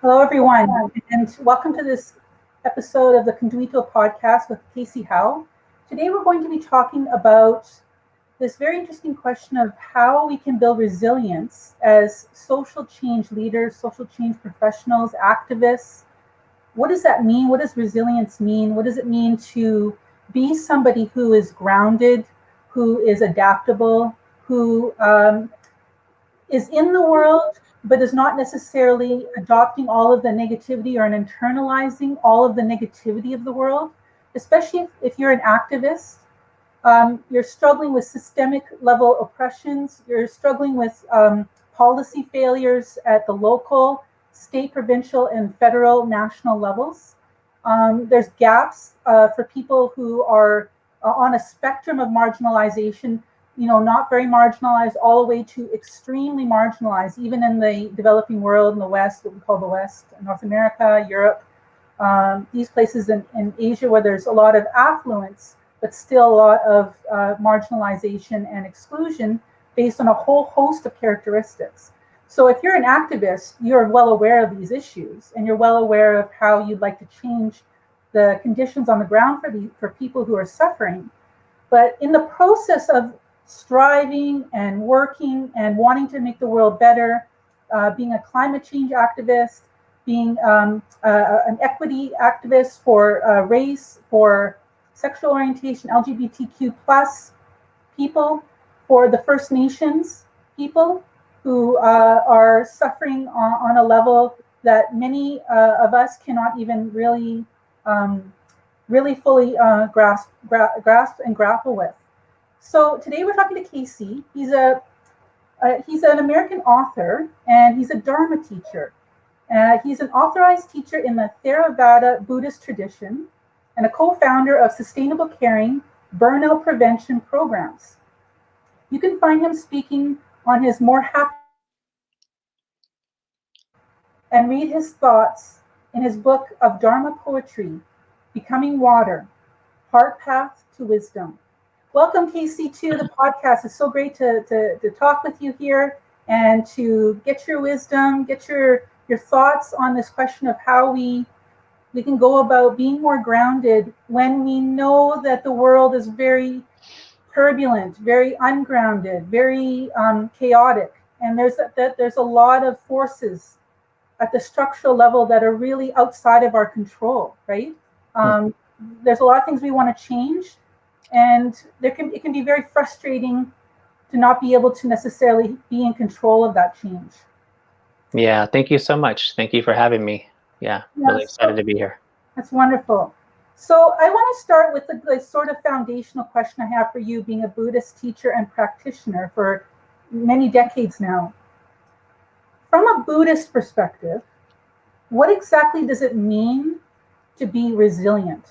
Hello, everyone, and welcome to this episode of the Conduitao podcast with Cayce Howe. Today, we're going to be talking about this very interesting question of how we can build resilience as social change leaders, social change professionals, activists. What does that mean? What does resilience mean? What does it mean to be somebody who is grounded, who is adaptable, who is in the world, but is not necessarily adopting all of the negativity or internalizing all of the negativity of the world, especially if you're an activist. You're struggling with systemic level oppressions. You're struggling with policy failures at the local, state, provincial, and federal, national levels. There's gaps for people who are on a spectrum of marginalization, not very marginalized all the way to extremely marginalized, even in the developing world, in the West, what we call the West, North America, Europe, these places in Asia where there's a lot of affluence, but still a lot of marginalization and exclusion based on a whole host of characteristics. So if you're an activist, you're well aware of these issues, and you're well aware of how you'd like to change the conditions on the ground for people who are suffering. But in the process of striving and working and wanting to make the world better, being a climate change activist, being an equity activist for race, for sexual orientation, LGBTQ plus people, for the First Nations people who are suffering on a level that many of us cannot even really fully grasp and grapple with. So today we're talking to Cayce. He's an American author, and he's a Dharma teacher. He's an authorized teacher in the Theravada Buddhist tradition and a co-founder of Sustainable Caring burnout prevention programs. You can find him speaking on his More Happy and read his thoughts in his book of Dharma poetry, Becoming Water, Heart Path to Wisdom. Welcome, Cayce, to the podcast. It's so great to talk with you here and to get your wisdom, get your thoughts on this question of how we can go about being more grounded when we know that the world is very turbulent, very ungrounded, very chaotic. And there's a lot of forces at the structural level that are really outside of our control, right? There's a lot of things we want to change, and it can be very frustrating to not be able to necessarily be in control of that change. Yeah, thank you so much. Thank you for having me. Yeah, really excited to be here. That's wonderful. So I want to start with the sort of foundational question I have for you, being a Buddhist teacher and practitioner for many decades now. From a Buddhist perspective, what exactly does it mean to be resilient?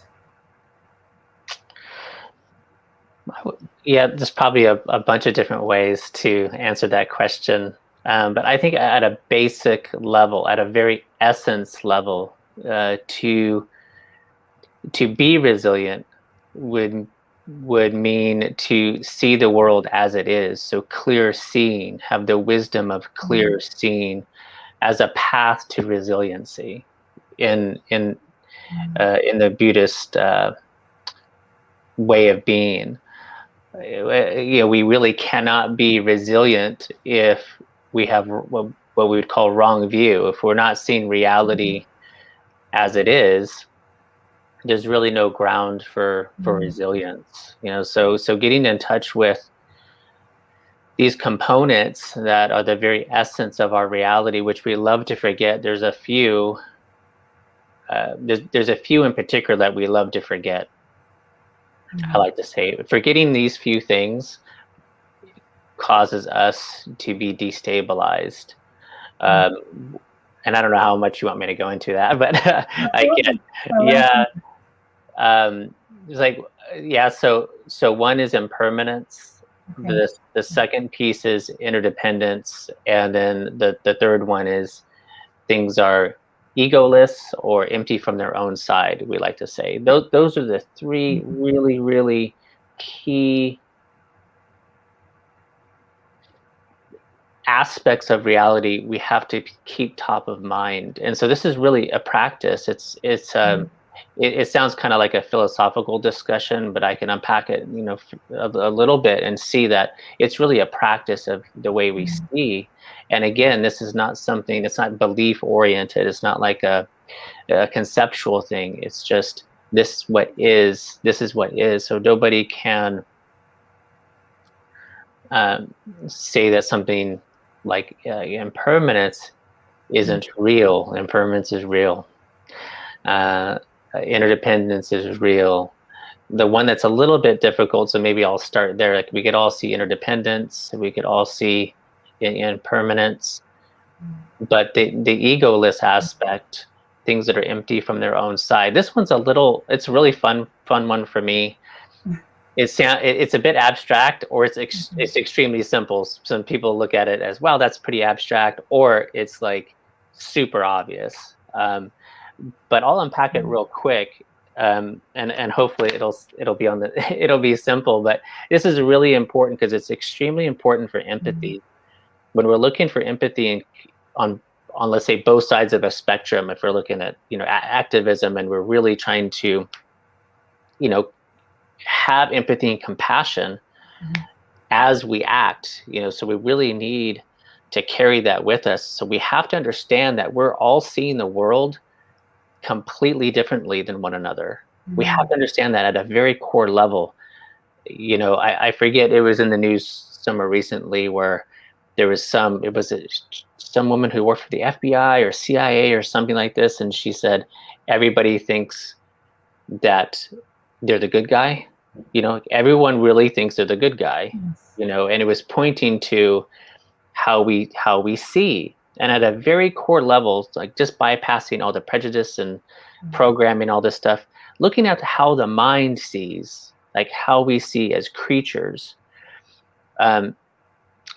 Yeah, there's probably a bunch of different ways to answer that question. But I think at a basic level, at a very essence level, to be resilient would mean to see the world as it is. So clear seeing, have the wisdom of clear seeing as a path to resiliency in the Buddhist way of being. We really cannot be resilient if we have what we would call wrong view. If we're not seeing reality as it is, there's really no ground for resilience. So getting in touch with these components that are the very essence of our reality, which we love to forget. There's a few. There's a few in particular that we love to forget. I like to say, forgetting these few things causes us to be destabilized. And I don't know how much you want me to go into that, but I can. Yeah. It's like, yeah. So one is impermanence. Okay. The second piece is interdependence, and then the third one is things are egoless or empty from their own side. We like to say those are the three really, really key aspects of reality we have to keep top of mind. And so this is really a practice. It sounds kind of like a philosophical discussion, but I can unpack it, a little bit and see that it's really a practice of the way we see. And again, this is not something, it's not belief oriented. It's not like a conceptual thing. It's just, this is what is. So nobody can say that something like impermanence isn't real. Impermanence is real. Interdependence is real. The one that's a little bit difficult, so maybe I'll start there. Like, we could all see interdependence, we could all see impermanence, but the egoless aspect, things that are empty from their own side. This one's it's a really fun one for me. It's a bit abstract, or it's extremely simple. Some people look at it as, well, that's pretty abstract, or it's like super obvious. But I'll unpack it real quick, and hopefully it'll be it'll be simple. But this is really important because it's extremely important for empathy. When we're looking for empathy on let's say both sides of a spectrum, if we're looking at activism, and we're really trying to have empathy and compassion as we act, so we really need to carry that with us. So we have to understand that we're all seeing the world completely differently than one another. We have to understand that at a very core level. I forget, it was in the news somewhere recently where there was some woman who worked for the FBI or CIA or something like this, and she said everybody thinks that they're the good guy. Everyone really thinks they're the good guy. And it was pointing to how we see, and at a very core level, like just bypassing all the prejudice and programming, all this stuff, looking at how the mind sees, like how we see as creatures.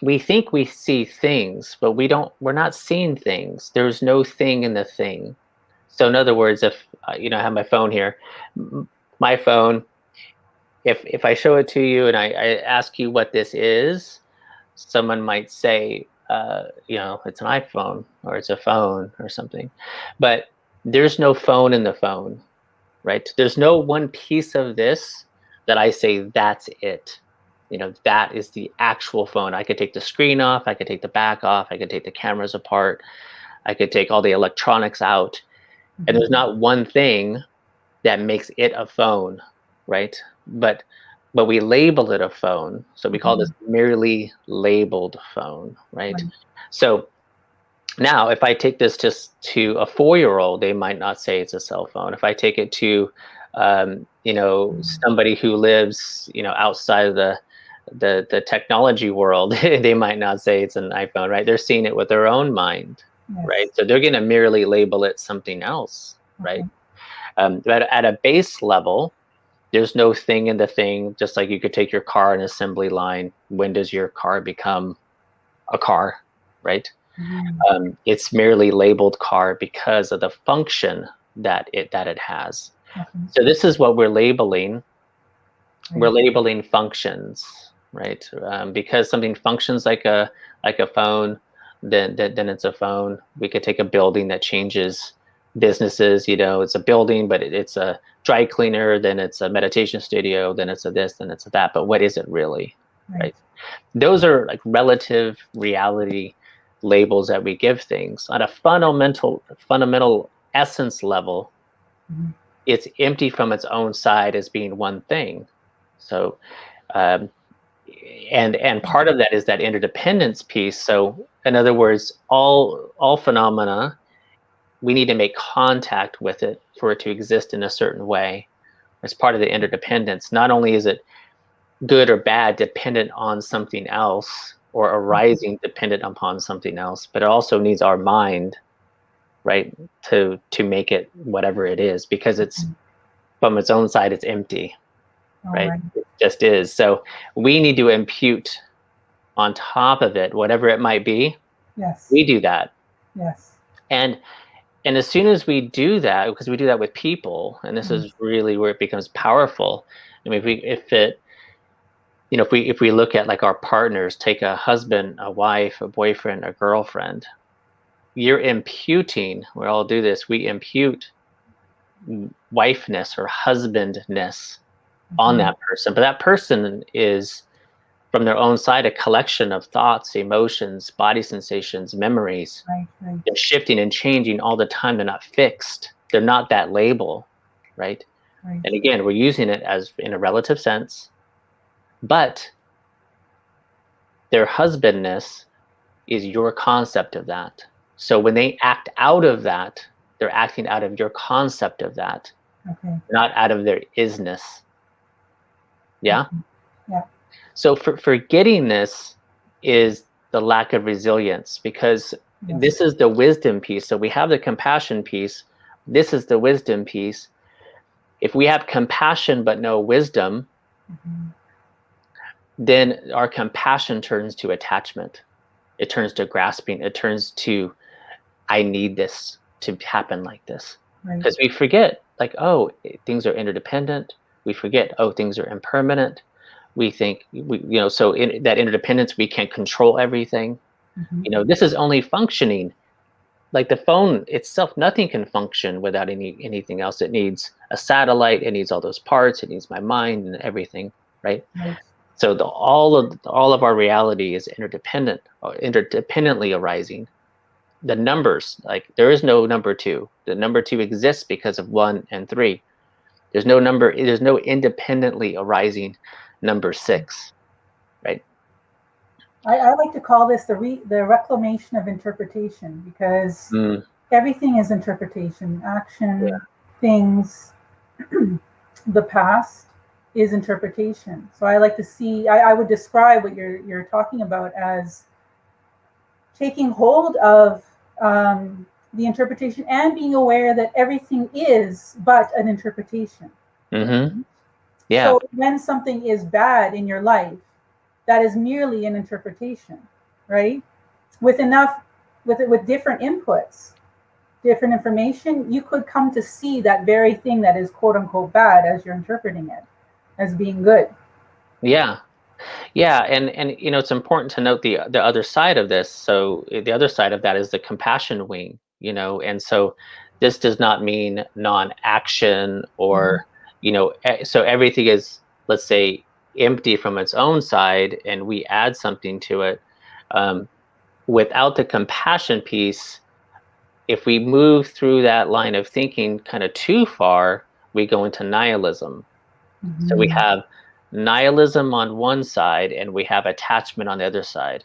We think we see things, but we're not seeing things. There's no thing in the thing. So in other words, if I have my phone here, my phone, if I show it to you and I ask you what this is, someone might say, it's an iPhone, or it's a phone or something. But there's no phone in the phone, right? There's no one piece of this that I say, that's it. That is the actual phone. I could take the screen off, I could take the back off, I could take the cameras apart, I could take all the electronics out, and there's not one thing that makes it a phone, right? But we label it a phone, so we call this merely labeled phone, right? So now, if I take this just to a 4-year-old, they might not say it's a cell phone. If I take it to somebody who lives outside of the technology world, they might not say it's an iPhone, right? They're seeing it with their own mind, right? So they're going to merely label it something else, right? But at a base level, there's no thing in the thing. Just like you could take your car in an assembly line. When does your car become a car, right? It's merely labeled car because of the function that it has. So this is what we're labeling. We're labeling functions, right? Because something functions like a phone, then it's a phone. We could take a building that changes businesses. It's a building, but it's a dry cleaner, then it's a meditation studio, then it's a this, then it's a that. But what is it really, right? Those are like relative reality labels that we give things. On a fundamental essence level, it's empty from its own side as being one thing. So and part of that is that interdependence piece. So in other words, all phenomena, we need to make contact with it for it to exist in a certain way. As part of the interdependence, not only is it good or bad dependent on something else, or arising dependent upon something else, but it also needs our mind, right, to make it whatever it is, because it's from its own side, it's empty, right? It just is. So we need to impute on top of it whatever it might be. We do that. And as soon as we do that, because we do that with people, and this is really where it becomes powerful. I mean, if we look at like our partners, take a husband, a wife, a boyfriend, a girlfriend, you're imputing, we all do this, we impute wifeness or husbandness on that person, but that person is from their own side a collection of thoughts, emotions, body sensations, memories. Right. They're shifting and changing all the time. They're not fixed. They're not that label, right? And again, we're using it as in a relative sense, but their husbandness is your concept of that. So when they act out of that, they're acting out of your concept of that, not out of their isness. Yeah? Yeah. So forgetting this is the lack of resilience, because this is the wisdom piece. So we have the compassion piece. This is the wisdom piece. If we have compassion but no wisdom, then our compassion turns to attachment. It turns to grasping. It turns to, I need this to happen like this. Because we forget, like, oh, things are interdependent. We forget, oh, things are impermanent. We think, so in that interdependence, we can't control everything. This is only functioning. Like the phone itself, nothing can function without anything else. It needs a satellite. It needs all those parts. It needs my mind and everything, right? So all of our reality is interdependent, or interdependently arising. The numbers, like there is no number two. The number two exists because of 1 and 3. There's no independently arising number 6, right? I like to call this the reclamation of interpretation, because everything is interpretation. Action, things, the past is interpretation. So I like to see, I would describe what you're talking about as taking hold of the interpretation and being aware that everything is but an interpretation. Yeah. So when something is bad in your life, that is merely an interpretation, right? With different inputs, different information, you could come to see that very thing that is quote unquote bad as you're interpreting it as being good. Yeah. And it's important to note the other side of this. So the other side of that is the compassion wing, and so this does not mean non-action or, so everything is, let's say, empty from its own side and we add something to it. Without the compassion piece, if we move through that line of thinking kind of too far, we go into nihilism. So we have nihilism on one side and we have attachment on the other side,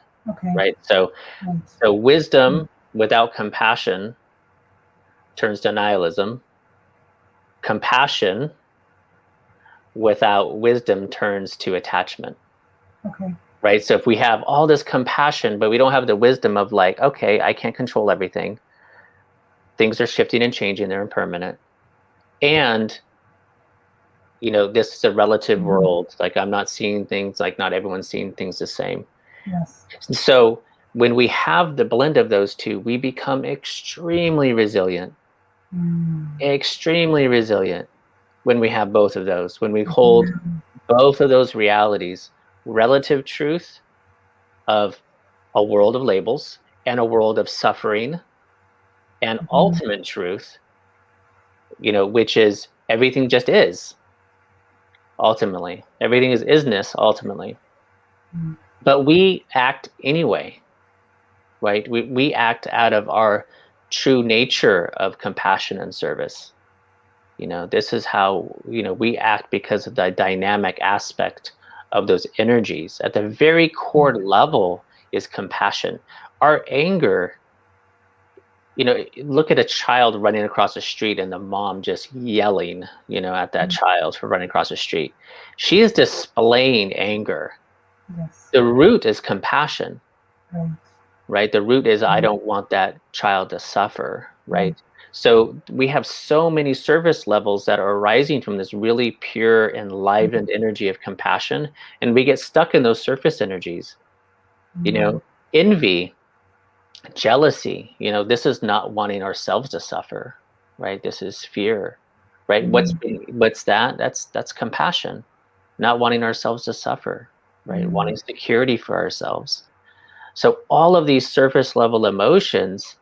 right? So wisdom without compassion turns to nihilism. Compassion without wisdom turns to attachment. Right? So if we have all this compassion, but we don't have the wisdom of like, okay, I can't control everything. Things are shifting and changing, they're impermanent. And this is a relative world. Like I'm not seeing things, like not everyone's seeing things the same. So when we have the blend of those two, we become extremely resilient. Extremely resilient when we have both of those. When we hold both of those realities, relative truth of a world of labels and a world of suffering, and ultimate truth, which is everything just is. Ultimately, everything is isness ultimately. But we act anyway, right? We act out of our true nature of compassion and service. This is how, we act because of the dynamic aspect of those energies. At the very core level is compassion. Our anger, look at a child running across the street and the mom just yelling, at that child for running across the street. She is displaying anger. The root is compassion, right? The root is, I don't want that child to suffer, right? So we have so many service levels that are arising from this really pure, enlivened energy of compassion, and we get stuck in those surface energies. Envy, jealousy, this is not wanting ourselves to suffer, right? This is fear, right? What's that? That's compassion, not wanting ourselves to suffer. right? Wanting security for ourselves. So all of these surface level emotions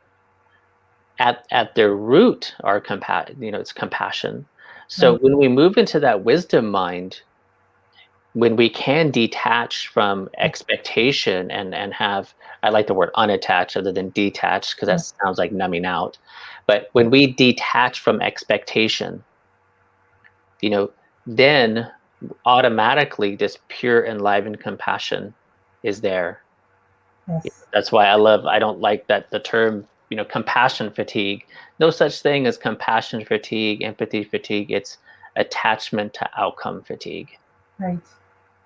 at their root are it's compassion. So Right. when we move into that wisdom mind, when we can detach from expectation and have, I like the word unattached other than detached because that Yes. sounds like numbing out. But when we detach from expectation, you know, then automatically this pure enlivened compassion is there. Yes. That's why I don't like that the term, compassion fatigue. No such thing as compassion fatigue, empathy fatigue. It's attachment to outcome fatigue. Right.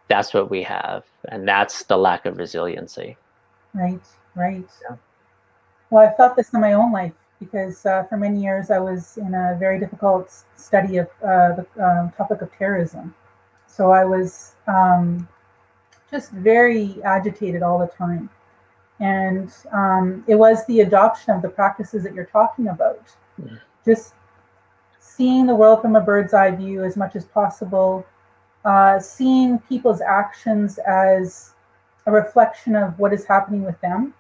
That's what we have. And that's the lack of resiliency. Right. Right. Yeah. Well, I felt this in my own life because for many years I was in a very difficult study of the topic of terrorism. So I was just very agitated all the time. And it was the adoption of the practices that you're talking about. Mm. Just seeing the world from a bird's eye view as much as possible, seeing people's actions as a reflection of what is happening with them.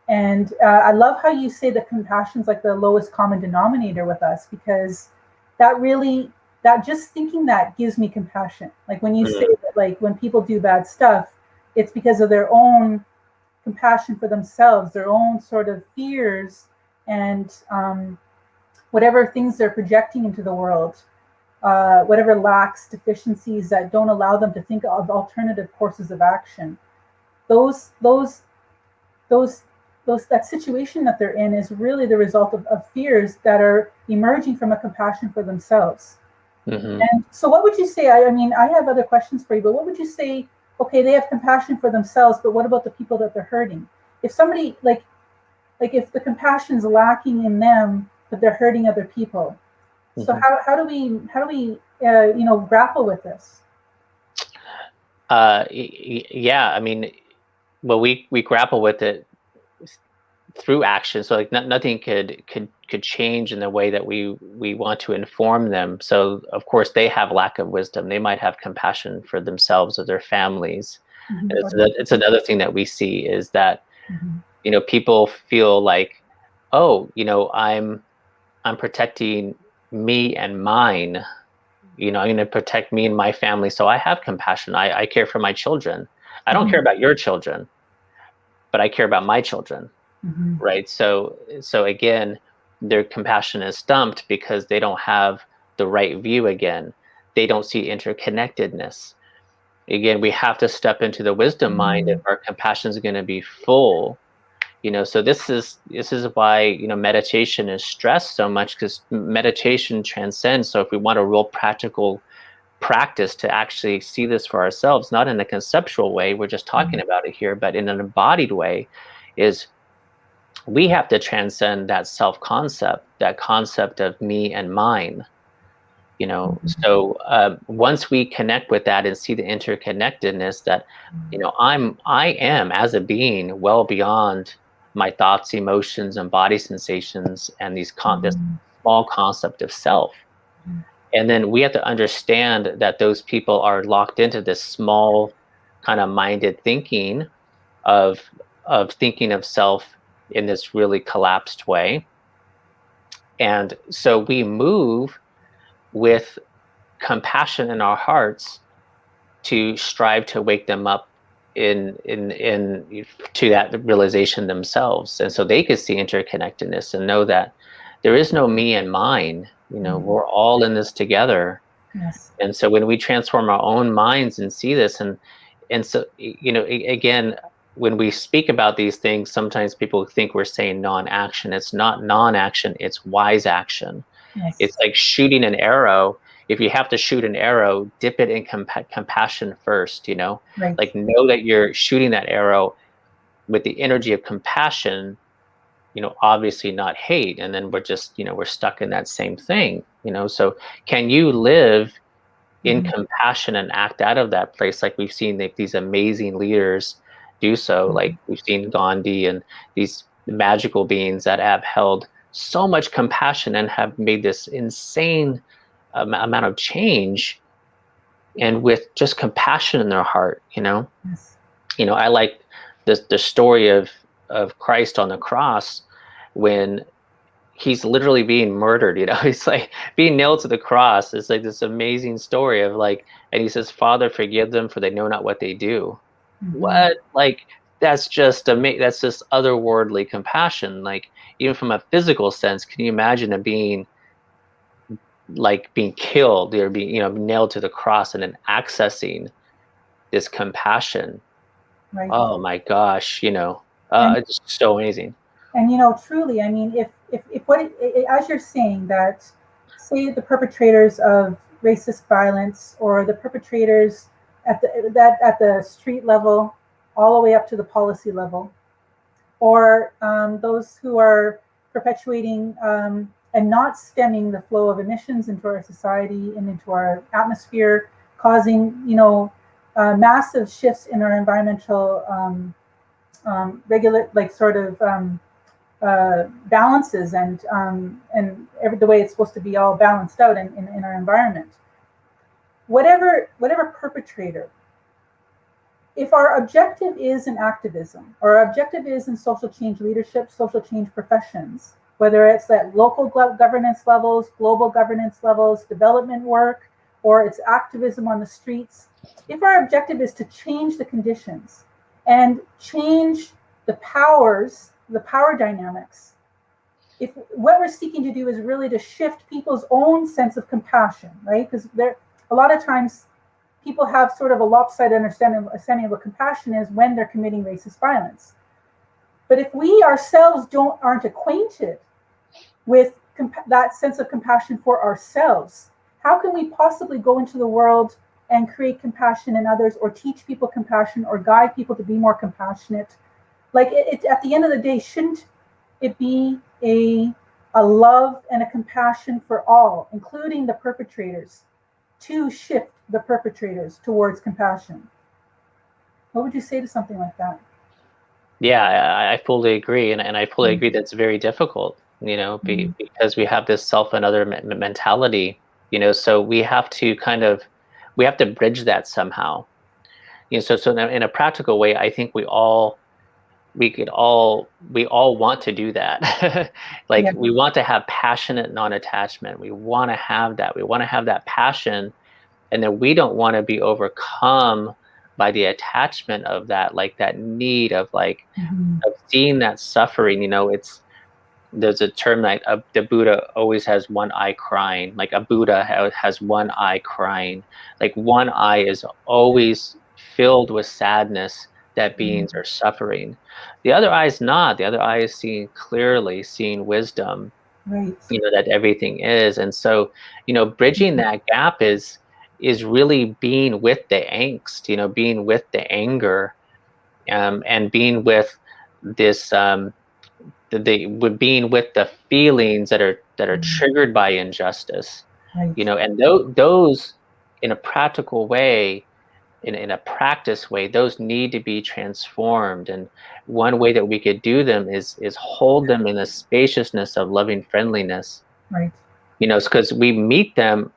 And I love how you say that compassion is like the lowest common denominator with us, because that really, that just thinking that gives me compassion. Like when you say Mm. that, like when people do bad stuff, it's because of their own compassion for themselves, their own sort of fears, and whatever things they're projecting into the world, whatever lacks, deficiencies that don't allow them to think of alternative courses of action. Those, those, those, that situation that they're in is really the result of fears that are emerging from a compassion for themselves. Mm-hmm. And so, what would you say? I mean, I have other questions for you, but what would you say? Okay, they have compassion for themselves, but what about the people that they're hurting? If somebody like if the compassion's lacking in them, but they're hurting other people, so Mm-hmm. how do we grapple with this? Yeah, I mean, well, we grapple with it through action. So like nothing could change in the way that we want to inform them. So of course they have lack of wisdom. They might have compassion for themselves or their families. Mm-hmm. And it's another thing that we see is that Mm-hmm. people feel like, oh, I'm protecting me and mine. I'm going to protect me and my family. So I have compassion. I care for my children. I don't Mm-hmm. care about your children, but I care about my children. Mm-hmm. Right. So again, their compassion is stumped because they don't have the right view. Again, they don't see interconnectedness. Again, we have to step into the wisdom mind if our compassion is going to be full. So this is why meditation is stressed so much, because meditation transcends. So if we want a real practical practice to actually see this for ourselves, not in a conceptual way, we're just talking about it here, but in an embodied way, is we have to transcend that self concept, that concept of me and mine. So once we connect with that and see the interconnectedness, that I am as a being well beyond my thoughts, emotions, and body sensations, and this small concept of self. And then we have to understand that those people are locked into this small kind of minded thinking of thinking of self in this really collapsed way. And so we move with compassion in our hearts to strive to wake them up in to that realization themselves, and so they could see interconnectedness and know that there is no me and mine. We're all in this together. Yes. And so when we transform our own minds and see this, and so again, when we speak about these things, sometimes people think we're saying non-action. It's not non-action, it's wise action. Yes. It's like shooting an arrow. If you have to shoot an arrow, dip it in compassion first. Right. Like, know that you're shooting that arrow with the energy of compassion, obviously not hate. And then we're just, we're stuck in that same thing. So can you live in Mm-hmm. compassion and act out of that place, like we've seen these amazing leaders do so? Like we've seen Gandhi and these magical beings that have held so much compassion and have made this insane amount of change. and with just compassion in their heart, Yes. I like the story of Christ on the cross when he's literally being murdered. He's like being nailed to the cross. It's like this amazing story of like, and he says, "Father, forgive them, for they know not what they do." Mm-hmm. What? Like, that's just that's just otherworldly compassion. Like, even from a physical sense, can you imagine it being like being killed or being nailed to the cross and then accessing this compassion? Right. Oh my gosh, And it's just so amazing. truly, I mean, if what as you're saying that, say the perpetrators of racist violence or the perpetrators at the street level, all the way up to the policy level, or those who are perpetuating and not stemming the flow of emissions into our society and into our atmosphere, causing massive shifts in our environmental regular like sort of balances and the way it's supposed to be all balanced out in our environment. Whatever perpetrator, if our objective is in activism, or our objective is in social change leadership, social change professions, whether it's at local governance levels, global governance levels, development work, or it's activism on the streets, if our objective is to change the conditions and change the power dynamics, if what we're seeking to do is really to shift people's own sense of compassion, right? Because there, a lot of times people have sort of a lopsided understanding of what compassion is when they're committing racist violence. But if we ourselves aren't acquainted with that sense of compassion for ourselves, how can we possibly go into the world and create compassion in others, or teach people compassion, or guide people to be more compassionate? Like at the end of the day, shouldn't it be a love and a compassion for all, including the perpetrators, to shift the perpetrators towards compassion? What would you say to something like that? Yeah, I fully agree, and I fully Mm. agree that's very difficult, Mm. because we have this self and other mentality, so we have to bridge that somehow. So in a practical way, I think we all want to do that. Like, Yeah. we want to have passionate non-attachment. We want to have that. We want to have that passion, and then we don't want to be overcome by the attachment of that, like that need of like Mhm. of seeing that suffering. There's a term like the Buddha always has one eye crying. Like, a Buddha has one eye crying. Like, one eye is always filled with sadness that Mm. beings are suffering. The other eye is not. The other eye is seeing clearly, seeing wisdom, Right. that everything is. And so, bridging that gap is really being with the angst, being with the anger, and being with this with being with the feelings that are Mm. triggered by injustice, Right. and those, in a practical way, in a practice way, those need to be transformed. And one way that we could do them is hold them in the spaciousness of loving friendliness. Right. Because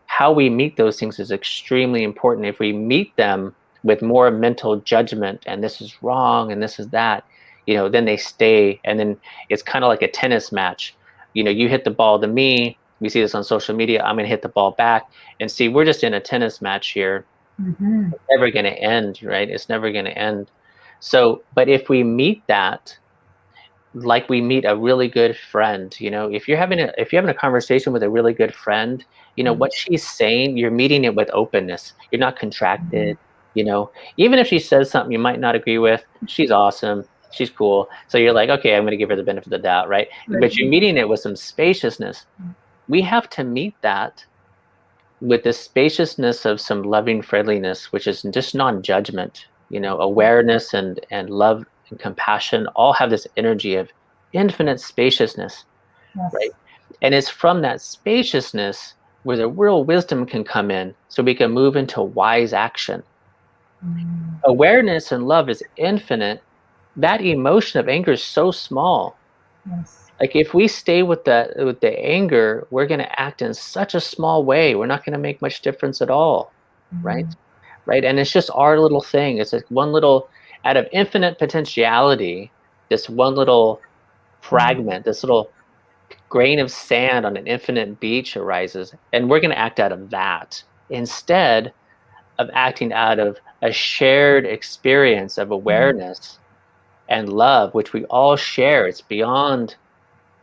how we meet those things is extremely important. If we meet them with more mental judgment, and this is wrong and this is that, then they stay. And then it's kind of like a tennis match. You hit the ball to me. We see this on social media. I'm going to hit the ball back. And see, we're just in a tennis match here. Mm-hmm. It's never going to end, right? It's never going to end. So, but if we meet that like we meet a really good friend, if you're having a conversation with a really good friend, Right. what she's saying, you're meeting it with openness. You're not Mm-hmm. contracted. Even if she says something you might not agree with, she's awesome, she's cool, so you're like, okay, I'm going to give her the benefit of the doubt, right? Right. But you're meeting it with some spaciousness. We have to meet that with the spaciousness of some loving friendliness, which is just non-judgment. Awareness and love and compassion all have this energy of infinite spaciousness, right? Yes. And it's from that spaciousness where the real wisdom can come in, so we can move into wise action. Mm. Awareness and love is infinite. That emotion of anger is so small. Yes. Like, if we stay with the anger, we're going to act in such a small way. We're not going to make much difference at all, right? Mm. right? And it's just our little thing. It's like one little, out of infinite potentiality, this one little fragment, this little grain of sand on an infinite beach arises, and we're going to act out of that instead of acting out of a shared experience of awareness and love, which we all share. It's beyond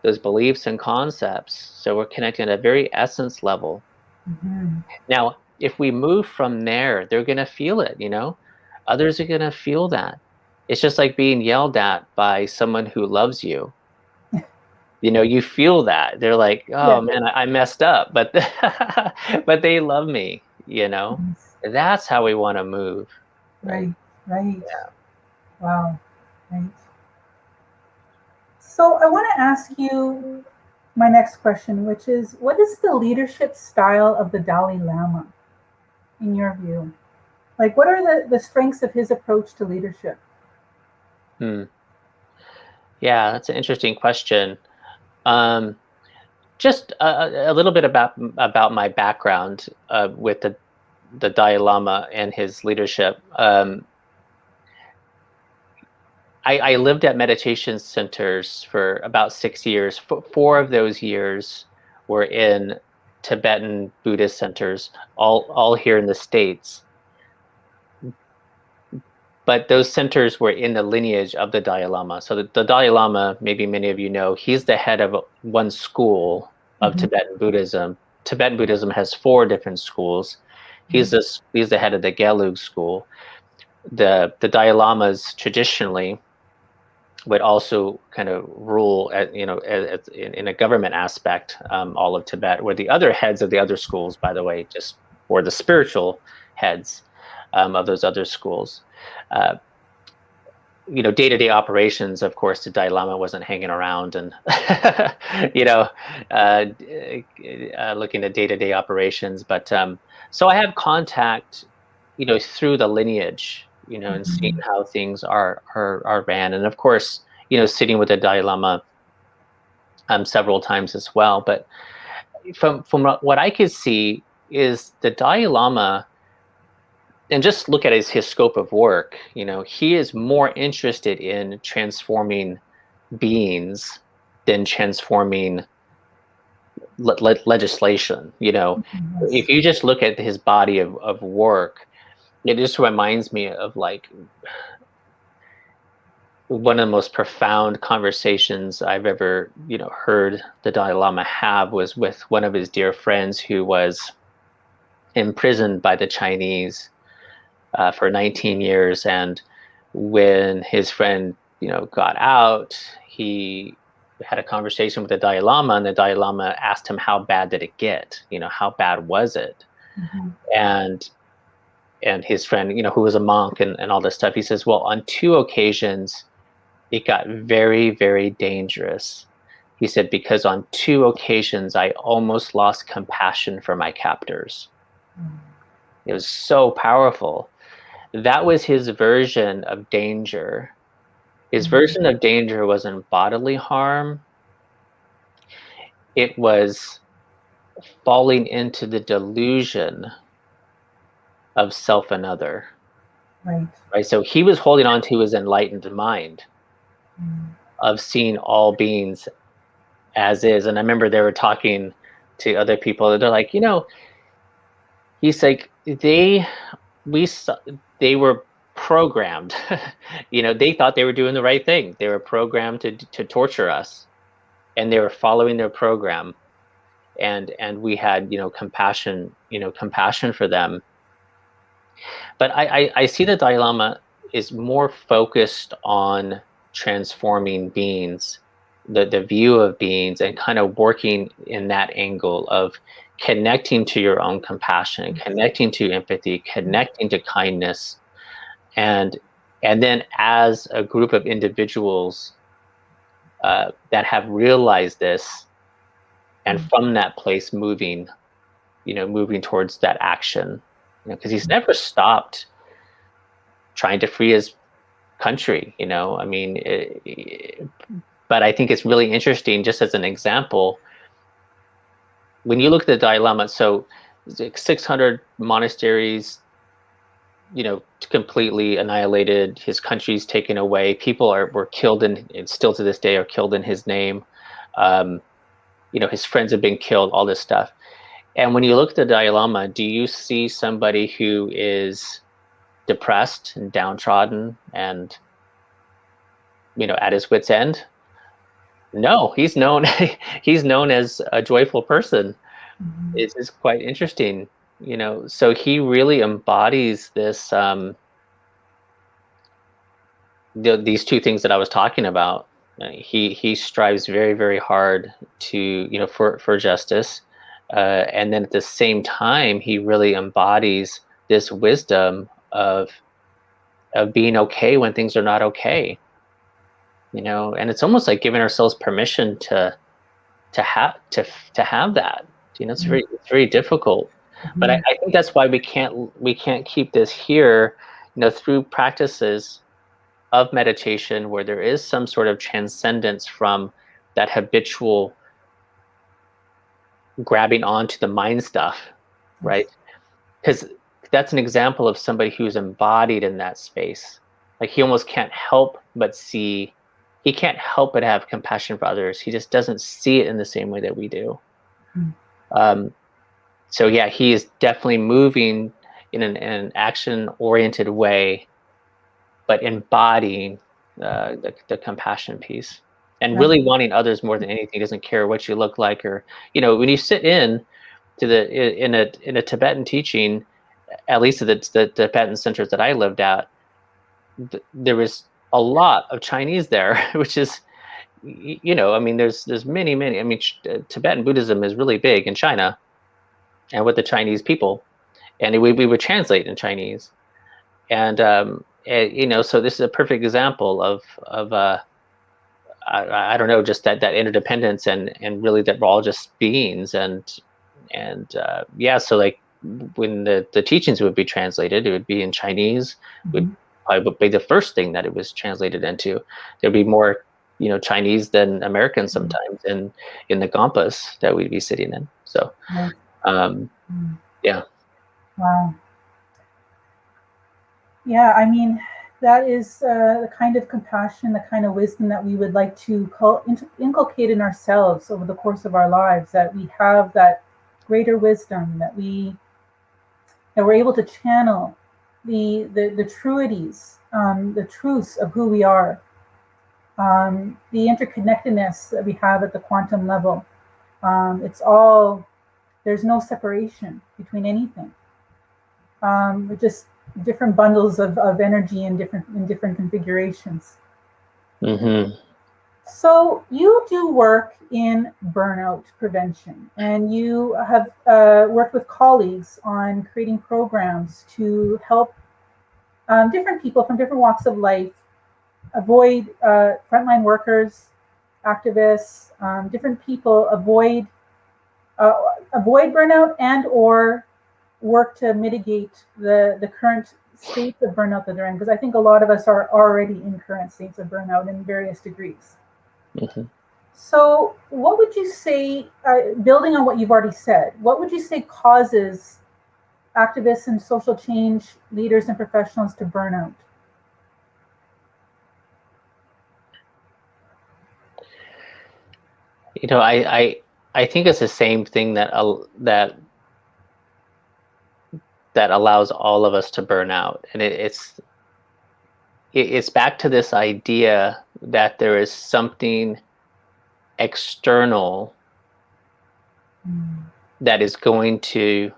those beliefs and concepts. So we're connecting at a very essence level. Now, if we move from there, they're going to feel it, Others are going to feel that. It's just like being yelled at by someone who loves you. You feel that. They're like, oh Yeah. man, I messed up, but but they love me, Yes. That's how we want to move, right? Right. Yeah. Wow. Right. So I want to ask you my next question, which is, what is the leadership style of the Dalai Lama, in your view? Like, what are the strengths of his approach to leadership? Hmm. Yeah, that's an interesting question. Just a little bit about my background with the Dalai Lama and his leadership. I lived at meditation centers for about 6 years. Four of those years were in Tibetan Buddhist centers, all here in the States. But those centers were in the lineage of the Dalai Lama. So the Dalai Lama, maybe many of you know, he's the head of one school of Mhm. Tibetan Buddhism. Tibetan Buddhism has 4 different schools. He's the head of the Gelug school. The Dalai Lamas traditionally would also kind of rule in a government aspect all of Tibet, where the other heads of the other schools, by the way, just were the spiritual heads of those other schools. Uh, day-to-day operations, of course, the Dalai Lama wasn't hanging around and, looking at day-to-day operations. But so I have contact, through the lineage, and seeing how things are ran. And of course, sitting with the Dalai Lama several times as well. But from what I could see is the Dalai Lama, and just look at his scope of work, he is more interested in transforming beings than transforming legislation. Yes. If you just look at his body of work, it just reminds me of like one of the most profound conversations I've ever, heard the Dalai Lama have was with one of his dear friends who was imprisoned by the Chinese for 19 years. And when his friend, got out, he had a conversation with the Dalai Lama, and the Dalai Lama asked him, how bad did it get? How bad was it? And his friend, who was a monk and all this stuff, he says, well, on 2 occasions, it got very, very dangerous. He said, because on 2 occasions, I almost lost compassion for my captors. It was so powerful. That was his version of danger. His version of danger wasn't bodily harm. It was falling into the delusion of self and other. Right. Right. So he was holding on to his enlightened mind of seeing all beings as is. And I remember they were talking to other people, and they're like, he's like, they were programmed. They thought they were doing the right thing. They were programmed to torture us, and they were following their program. And we had, compassion for them. But I see the Dalai Lama is more focused on transforming beings, the view of beings, and kind of working in that angle of connecting to your own compassion, connecting to empathy, connecting to kindness, and then as a group of individuals that have realized this, and from that place moving towards that action, because he's never stopped trying to free his country. I mean, but I think it's really interesting, just as an example, when you look at the Dalai Lama, so 600 monasteries, completely annihilated. His country's taken away. People were killed, and still to this day are killed in his name. His friends have been killed. All this stuff. And when you look at the Dalai Lama, do you see somebody who is depressed and downtrodden and at his wit's end? No, he's known he's known as a joyful person. It's quite interesting, so he really embodies this these two things that I was talking about. He strives very, very hard to for justice, and then at the same time he really embodies this wisdom of being okay when things are not okay. And it's almost like giving ourselves permission to have that. It's very difficult. But I think that's why we can't keep this here, through practices of meditation where there is some sort of transcendence from that habitual grabbing onto the mind stuff, right? Because that's an example of somebody who's embodied in that space. Like he almost can't help but see. He can't help but have compassion for others. He just doesn't see it in the same way that we do. So yeah, he is definitely moving in an action-oriented way, but embodying the compassion piece and really wanting others more than anything. He doesn't care what you look like, or when you sit in a Tibetan teaching, at least at the Tibetan centers that I lived at, there was a lot of Chinese there, which is, there's many. Tibetan Buddhism is really big in China, and with the Chinese people, and we would translate in Chinese, and so this is a perfect example of I don't know, just that interdependence and really that we're all just beings, and so like when the teachings would be translated, it would be in Chinese. Would probably be the first thing that it was translated into. There'd be more Chinese than American sometimes in the gompas that we'd be sitting in. So yeah. Wow. Yeah, that is the kind of compassion, the kind of wisdom that we would like to inculcate in ourselves over the course of our lives, that we have that greater wisdom, that we're able to channel the truities, the truths of who we are, the interconnectedness that we have at the quantum level. It's all, there's no separation between anything. We're just different bundles of energy in different configurations. So you do work in burnout prevention, and you have worked with colleagues on creating programs to help different people from different walks of life avoid frontline workers, activists, different people avoid burnout and or work to mitigate the current states of burnout that they're in, because I think a lot of us are already in current states of burnout in various degrees. So what would you say, building on what you've already said, what would you say causes activists and social change leaders and professionals to burn out? I think it's the same thing that allows all of us to burn out, and it's back to this idea that there is something external that is going to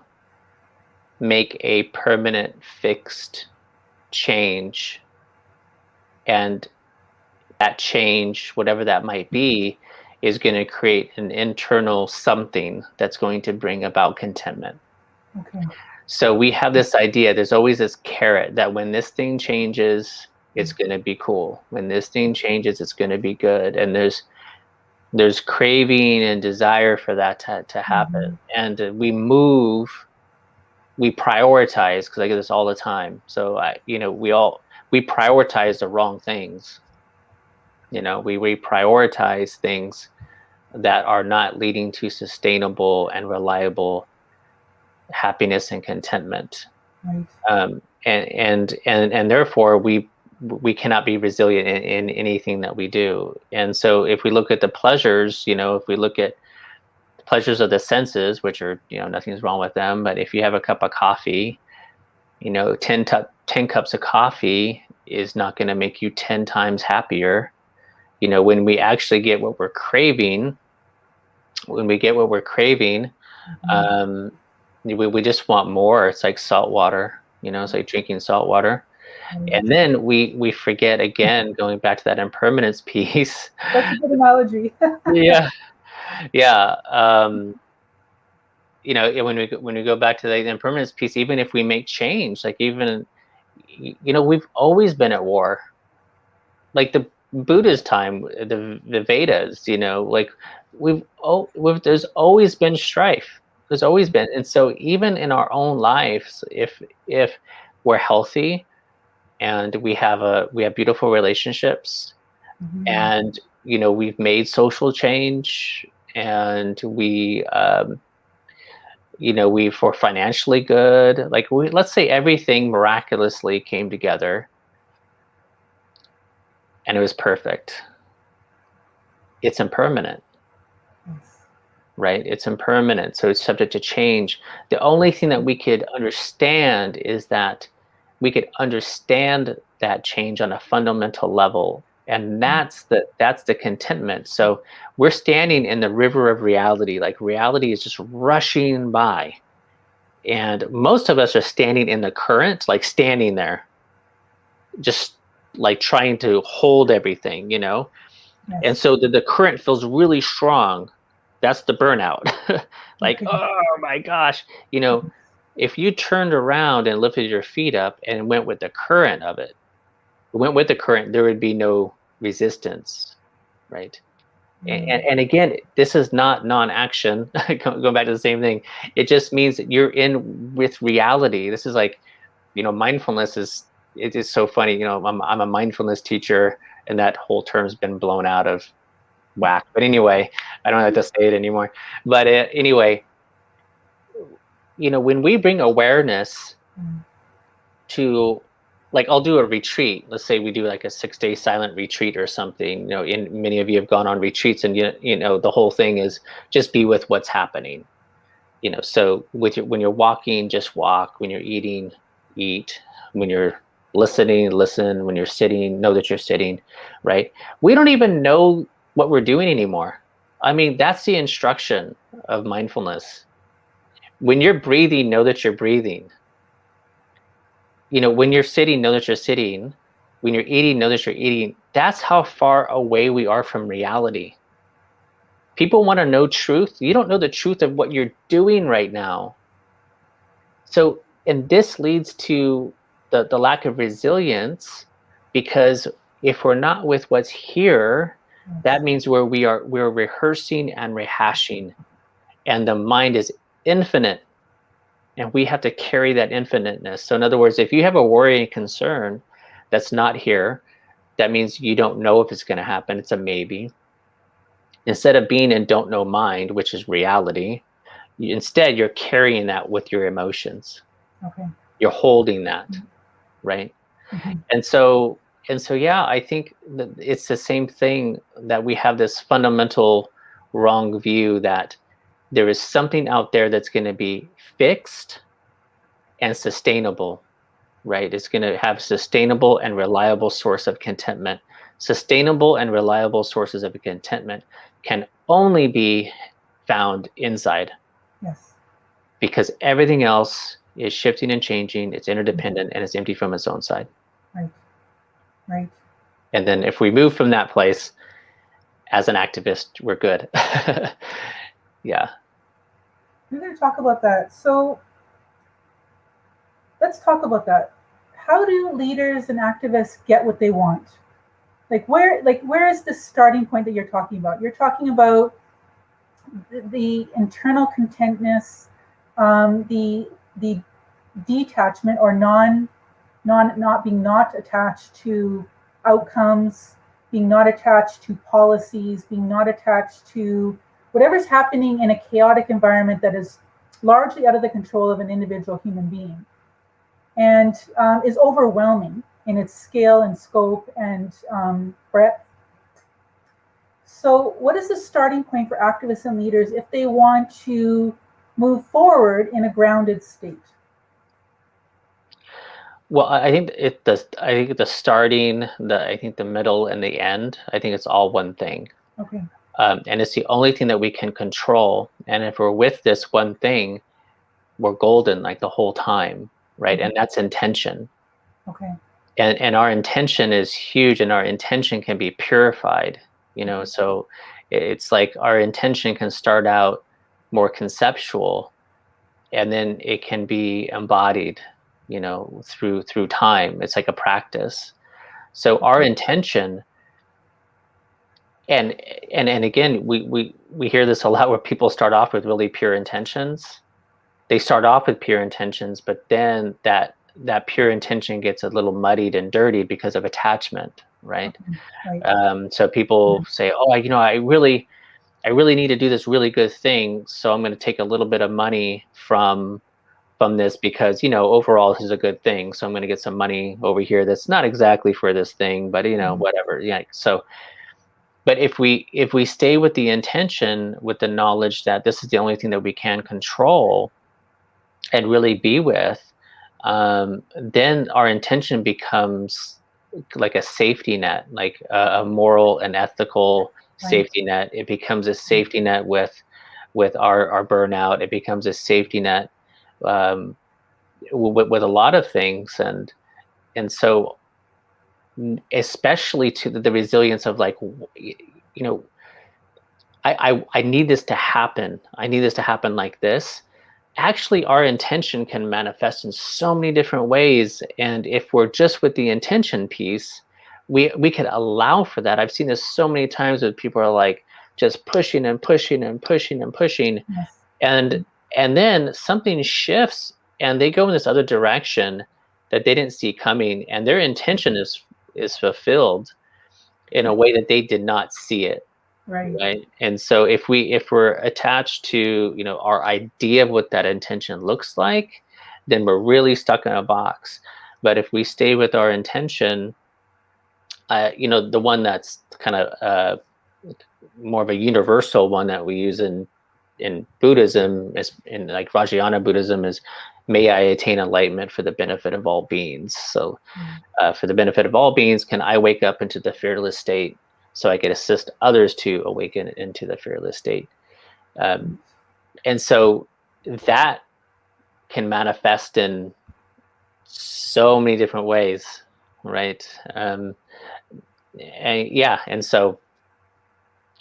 make a permanent fixed change, and that change, whatever that might be, is going to create an internal something that's going to bring about contentment. So we have this idea, there's always this carrot that when this thing changes, it's going to be cool. When this thing changes, it's going to be good. And there's craving and desire for that to happen. And we prioritize, because I get this all the time. So we prioritize the wrong things. We prioritize things that are not leading to sustainable and reliable happiness and contentment. Right. And therefore we cannot be resilient in anything that we do. And so if we look at the pleasures, if we look at the pleasures of the senses, which are, nothing's wrong with them, but if you have a cup of coffee, 10 cups of coffee is not going to make you 10 times happier. When we actually get what we're craving, we just want more. It's like salt water, it's like drinking salt water. And then we forget, again, going back to that impermanence piece. That's a good analogy. Yeah. When we go back to the impermanence piece, even if we make change, like even, we've always been at war. Like the Buddha's time, the Vedas, like there's always been strife. There's always been. And so even in our own lives, if we're healthy and we have beautiful relationships, and we've made social change, and we're financially good, like let's say everything miraculously came together and it was perfect. It's impermanent. Right? It's impermanent, so it's subject to change. The only thing that we could understand is that we could understand that change on a fundamental level, and that's the contentment. So we're standing in the river of reality, like reality is just rushing by, and most of us are standing in the current, like standing there, just like trying to hold everything, and so the current feels really strong. That's the burnout. Like, oh my gosh, if you turned around and lifted your feet up and went with the current of it, there would be no resistance, right? And again, this is not non-action. Going back to the same thing, it just means that you're in with reality. This is like, mindfulness it is so funny. I'm a mindfulness teacher, and that whole term's been blown out of whack. But anyway, I don't have to say it anymore. But anyway, when we bring awareness to, like, I'll do a retreat. Let's say we do like a 6-day silent retreat or something. Many of you have gone on retreats, and the whole thing is just be with what's happening. So when you're walking, just walk. When you're eating, eat. When you're listening, listen. When you're sitting, know that you're sitting, right? We don't even know what we're doing anymore. I mean, that's the instruction of mindfulness. When you're breathing, know that you're breathing. When you're sitting, know that you're sitting. When you're eating, know that you're eating. That's how far away we are from reality. People want to know truth. You don't know the truth of what you're doing right now. So, and this leads to the lack of resilience, because if we're not with what's here, that means we're rehearsing and rehashing, and the mind is infinite, and we have to carry that infiniteness. So in other words, if you have a worry and concern that's not here, that means you don't know if it's going to happen. It's a maybe. Instead of being in don't know mind, which is reality, instead you're carrying that with your emotions. Okay. You're holding that, right? And so yeah, I think that it's the same thing, that we have this fundamental wrong view that there is something out there that's going to be fixed and sustainable, right? It's going to have sustainable and reliable source of contentment. Sustainable and reliable sources of contentment can only be found inside. Yes. Because everything else is shifting and changing, it's interdependent, and it's empty from its own side. Right. And then if we move from that place, as an activist, we're good. Yeah. We're going to talk about that. So let's talk about that. How do leaders and activists get what they want? Where is the starting point that you're talking about? You're talking about the internal contentness, the detachment, or not being attached to outcomes, being not attached to policies, being not attached to whatever's happening in a chaotic environment that is largely out of the control of an individual human being. and is overwhelming in its scale and scope and breadth. So what is the starting point for activists and leaders if they want to move forward in a grounded state? Well, I think I think the starting, I think the middle and the end, I think it's all one thing. Okay. And it's the only thing that we can control. And if we're with this one thing, we're golden like the whole time, right? And that's intention. Okay. And our intention is huge, and our intention can be purified, so it's like our intention can start out more conceptual, and then it can be embodied, through time. It's like a practice. So our intention, and again, we hear this a lot, where people start off with really pure intentions. They start off with pure intentions, but then that pure intention gets a little muddied and dirty because of attachment, right? Right. So people say, "Oh, I really need to do this really good thing, so I'm going to take a little bit of money from this because overall this is a good thing. So I'm going to get some money over here that's not exactly for this thing, but whatever." Yeah. So, but if we stay with the intention, with the knowledge that this is the only thing that we can control and really be with, then our intention becomes like a safety net, like a moral and ethical safety net. It becomes a safety net with our burnout. It becomes a safety net with a lot of things, and so especially to the resilience of like, I need this to happen. I need this to happen like this. Actually, our intention can manifest in so many different ways, and if we're just with the intention piece, we can allow for that. I've seen this so many times that people are like just pushing and pushing and pushing and pushing, Yes. and then something shifts and they go in this other direction that they didn't see coming, and their intention is fulfilled in a way that they did not see it. Right. And so if we're attached to, our idea of what that intention looks like, then we're really stuck in a box. But if we stay with our intention, the one that's kind of more of a universal one that we use in Buddhism, is in like Vajrayana Buddhism, is, "May I attain enlightenment for the benefit of all beings." So for the benefit of all beings, can I wake up into the fearless state so I can assist others to awaken into the fearless state. And so that can manifest in so many different ways, right? And so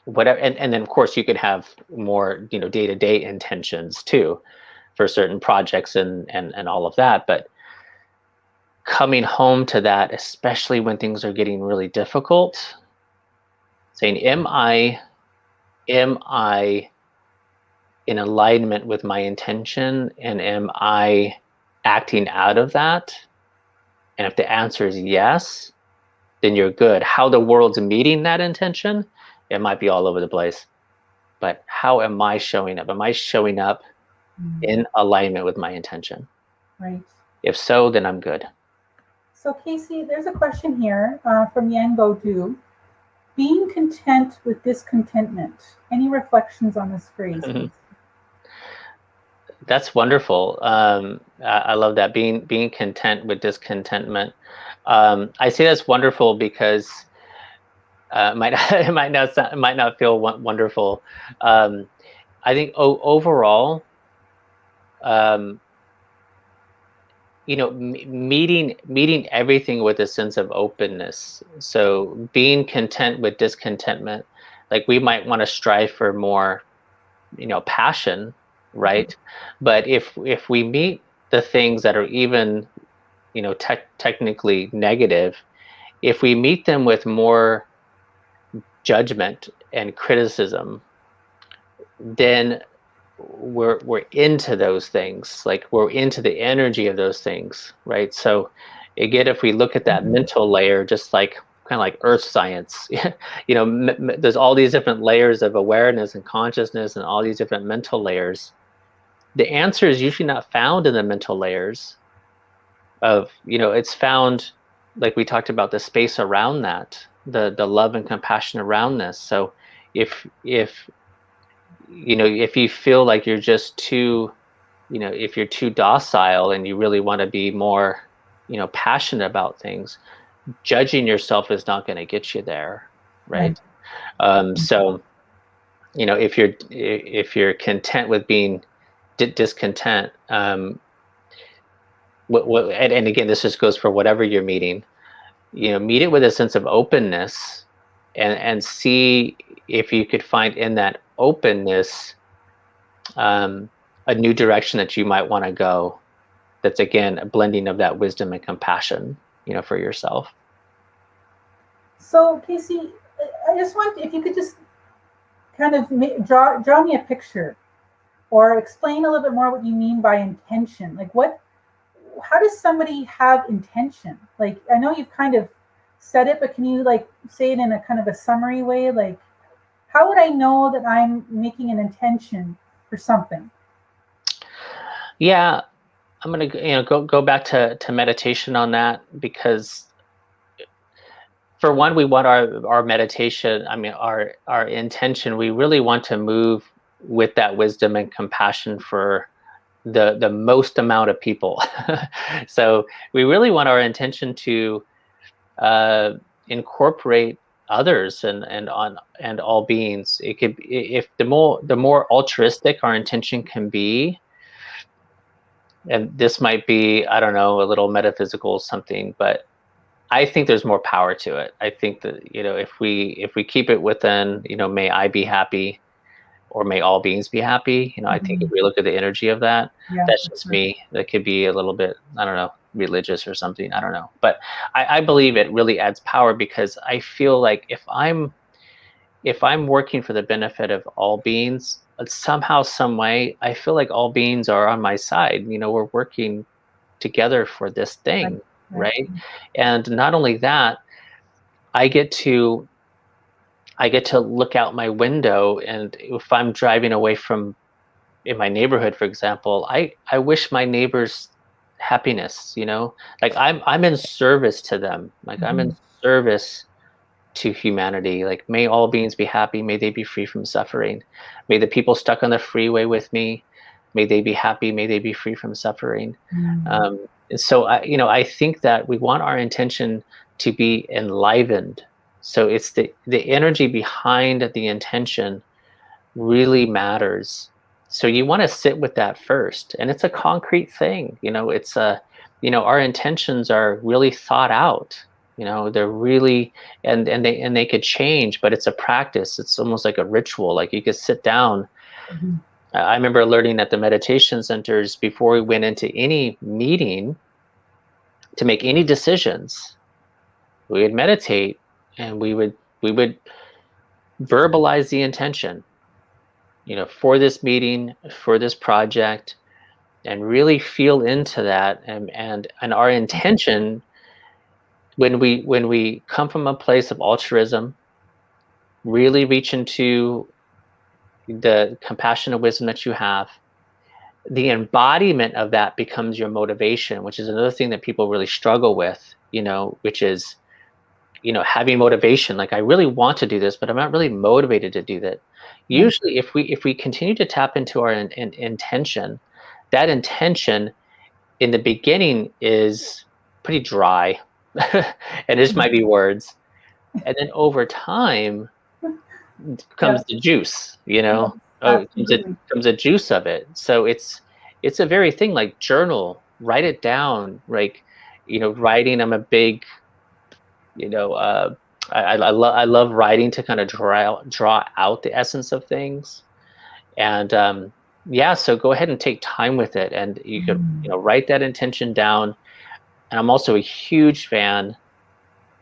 whatever, and then of course you could have more, day-to-day intentions too for certain projects and all of that. But coming home to that, especially when things are getting really difficult, saying, am I in alignment with my intention, and am I acting out of that? And if the answer is yes, then you're good. How the world's meeting that intention, it might be all over the place. But how am I showing up? Am I showing up in alignment with my intention? Right. If so, then I'm good. So Cayce, there's a question here from Yango Du. Being content with discontentment. Any reflections on this phrase? That's wonderful. I love that, being content with discontentment. I say that's wonderful because it might not feel wonderful. I think overall, meeting everything with a sense of openness. So being content with discontentment, like we might want to strive for more, passion, right? But if we meet the things that are even, technically negative, if we meet them with more judgment and criticism, then we're into those things, like we're into the energy of those things, right? So again, if we look at that mental layer, just like kind of like earth science, there's all these different layers of awareness and consciousness and all these different mental layers. The answer is usually not found in the mental layers. it's found, like we talked about, the space around that, the love and compassion around this. So if if you feel like you're just too, if you're too docile and you really want to be more, passionate about things, judging yourself is not going to get you there, right? So, if you're content with being discontent, and again, this just goes for whatever you're meeting. Meet it with a sense of openness, and see if you could find in that openness a new direction that you might want to go. That's, again, a blending of that wisdom and compassion, for yourself. So, Cayce, I just want, if you could just kind of draw me a picture, or explain a little bit more what you mean by intention. Like, how does somebody have intention? Like, I know you've kind of said it, but can you like say it in a kind of a summary way? Like, how would I know that I'm making an intention for something? Yeah, I'm gonna go back to meditation on that, because for one, we want our meditation, I mean our intention, we really want to move with that wisdom and compassion for the most amount of people. So we really want our intention to incorporate others and all beings. It could, if the more altruistic our intention can be, and this might be, I don't know, a little metaphysical something, but I think there's more power to it. I think that, if we keep it within, may I be happy, or may all beings be happy. I think if we look at the energy of that, that's just me. That could be a little bit, I don't know, religious or something. I don't know. But I believe it really adds power, because I feel like if I'm working for the benefit of all beings, somehow, some way, I feel like all beings are on my side. We're working together for this thing, right? And not only that, I get to look out my window, and if I'm driving away from, in my neighborhood, for example, I wish my neighbors happiness, like I'm in service to them, like I'm in service to humanity. Like, may all beings be happy, may they be free from suffering, may the people stuck on the freeway with me, may they be happy, may they be free from suffering. And so I think that we want our intention to be enlivened. So it's the energy behind the intention really matters. So you want to sit with that first, and it's a concrete thing. It's our intentions are really thought out. They're really, and they could change, but it's a practice. It's almost like a ritual. Like, you could sit down. I remember learning at the meditation centers, before we went into any meeting to make any decisions, we would meditate, and we would verbalize the intention, for this meeting, for this project, and really feel into that. And our intention, when we come from a place of altruism, really reach into the compassion and wisdom that you have, the embodiment of that becomes your motivation, which is another thing that people really struggle with, which is, having motivation. Like, I really want to do this, but I'm not really motivated to do that. Usually, if we continue to tap into our intention, that intention in the beginning is pretty dry, and this might be words, and then over time comes the juice. Comes a juice of it. So it's a very thing. Like, journal, write it down. Like, writing. I'm a big, I love writing to kind of draw out the essence of things. And so go ahead and take time with it, and you could write that intention down. And I'm also a huge fan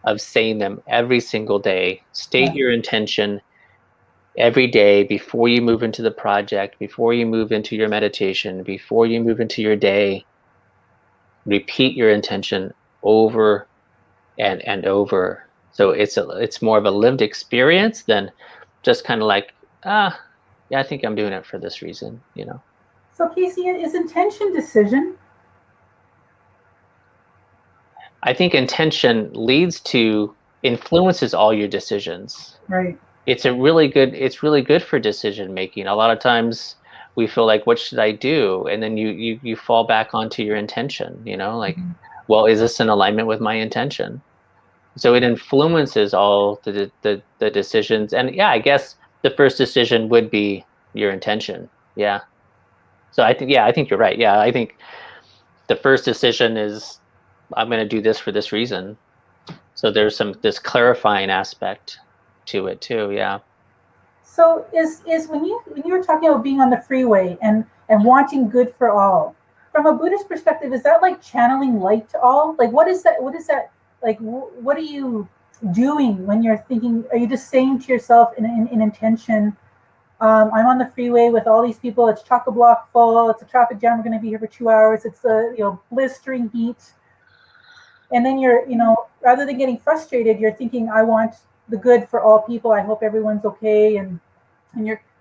of saying them every single day. State your intention every day before you move into the project, before you move into your meditation, before you move into your day. Repeat your intention over and over. So it's more of a lived experience than just kind of like, yeah, I think I'm doing it for this reason. So, Cayce, is intention decision? I think intention influences all your decisions. Right. It's really good for decision making. A lot of times we feel like, what should I do? And then you fall back onto your intention, like, Mhm. well, is this in alignment with my intention? So it influences all the decisions. And yeah, I guess the first decision would be your intention. Yeah. So I think you're right. Yeah. I think the first decision is, I'm going to do this for this reason. So there's this clarifying aspect to it too. Yeah. So is when you were talking about being on the freeway and wanting good for all, from a Buddhist perspective, is that like channeling light to all? Like what is that? What is that? Like what are you doing when you're thinking? Are you just saying to yourself in intention, I'm on the freeway with all these people. It's chock-a-block full. It's a traffic jam. We're going to be here for 2 hours. It's the blistering heat. And then you're, rather than getting frustrated, you're thinking, I want the good for all people. I hope everyone's okay. And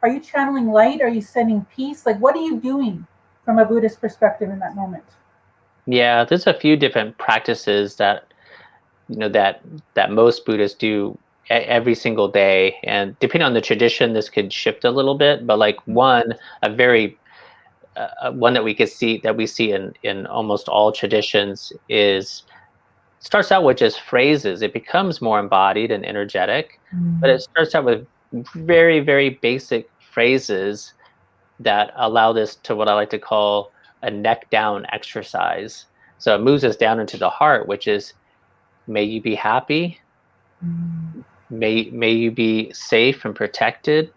are you channeling light? Are you sending peace? Like, what are you doing from a Buddhist perspective in that moment? Yeah, there's a few different practices that that most Buddhists do every single day, and depending on the tradition, this could shift a little bit. But like a very one that we see in almost all traditions starts out with just phrases. It becomes more embodied and energetic, but it starts out with very, very basic phrases that allow this to what I like to call a neck down exercise. So it moves us down into the heart, which is, may you be happy, may you be safe and protected,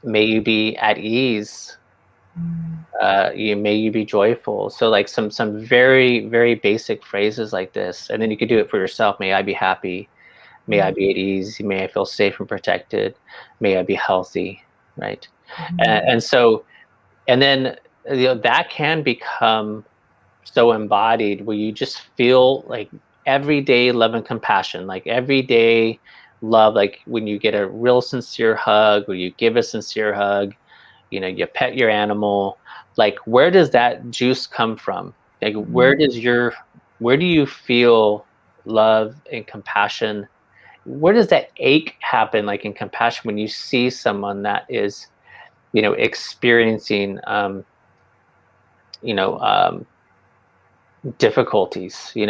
may you be at ease, may you be joyful. So like some very, very basic phrases like this, and then you could do it for yourself. May I be happy, may I be at ease, may I feel safe and protected, may I be healthy, right? And so, and then that can become so embodied where you just feel like everyday love and compassion, like everyday love, like when you get a real sincere hug, or you give a sincere hug, you pet your animal, like where does that juice come from? Like where do you feel love and compassion? Where does that ache happen, like in compassion, when you see someone that is experiencing you know difficulties? You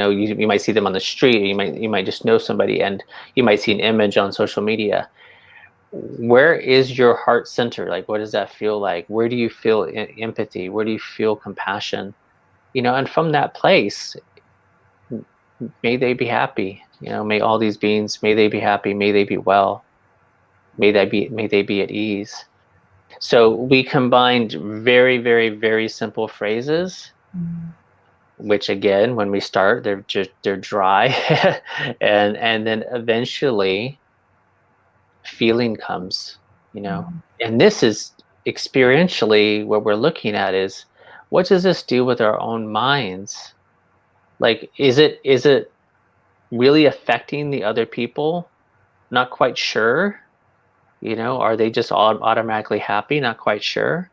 might see them on the street, or you might just know somebody, and you might see an image on social media. Where is your heart center? Like, what does that feel like? Where do you feel empathy? Where do you feel compassion? And from that place, may they be happy. May all these beings, may they be happy, may they be well, may they be at ease. So we combined very, very, very simple phrases, which again, when we start, they're dry, and then eventually feeling comes, and this is experientially what we're looking at is, what does this do with our own minds? Like, is it really affecting the other people? Not quite sure. Are they just automatically happy? Not quite sure.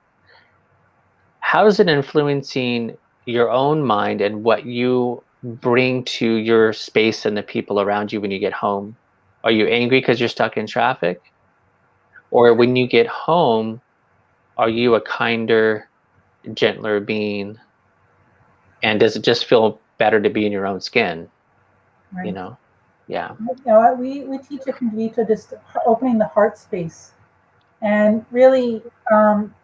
How is it influencing your own mind and what you bring to your space and the people around you when you get home? Are you angry because you're stuck in traffic? Or when you get home, are you a kinder, gentler being? And does it just feel better to be in your own skin? Right. Yeah. We teach at Conduitao just opening the heart space, and really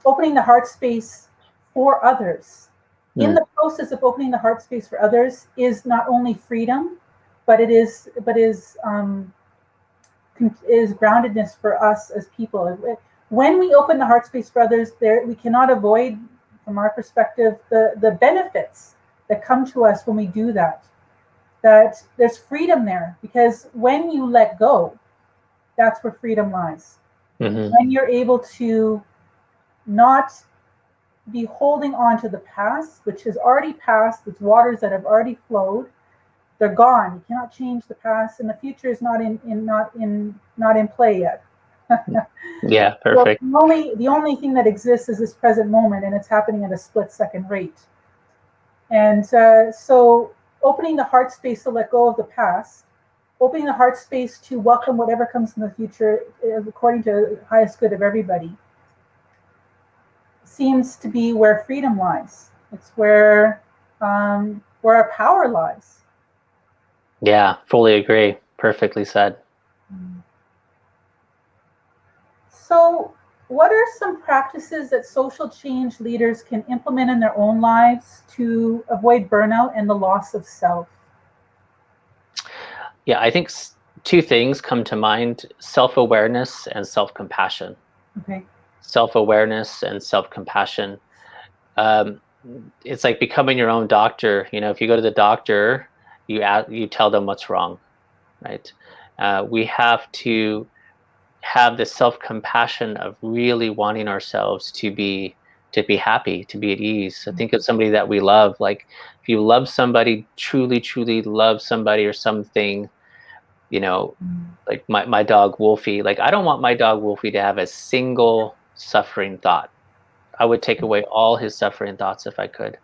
opening the heart space for others. In the process of opening the heart space for others is not only freedom, but is groundedness for us as people. When we open the heart space for others, we cannot avoid, from our perspective, the benefits that come to us when we do that. That there's freedom there, because when you let go, that's where freedom lies. When you're able to not be holding on to the past, which has already passed, it's waters that have already flowed. They're gone. You cannot change the past, and the future is not in play yet. Yeah, perfect. So the only thing that exists is this present moment, and it's happening at a split second rate. And so opening the heart space to let go of the past, opening the heart space to welcome whatever comes in the future according to the highest good of everybody, seems to be where freedom lies. It's where our power lies. Yeah, fully agree. Perfectly said. So, what are some practices that social change leaders can implement in their own lives to avoid burnout and the loss of self? Yeah, I think two things come to mind: self-awareness and self-compassion. Okay. Self-awareness and self-compassion. Um, it's like becoming your own doctor. If you go to the doctor, you tell them what's wrong, right? We have to have the self-compassion of really wanting ourselves to be happy, to be at ease. So think of somebody that we love. Like if you love somebody, truly, truly love somebody or something, like my dog Wolfie, like I don't want my dog Wolfie to have a single suffering thought. I would take away all his suffering thoughts if I could.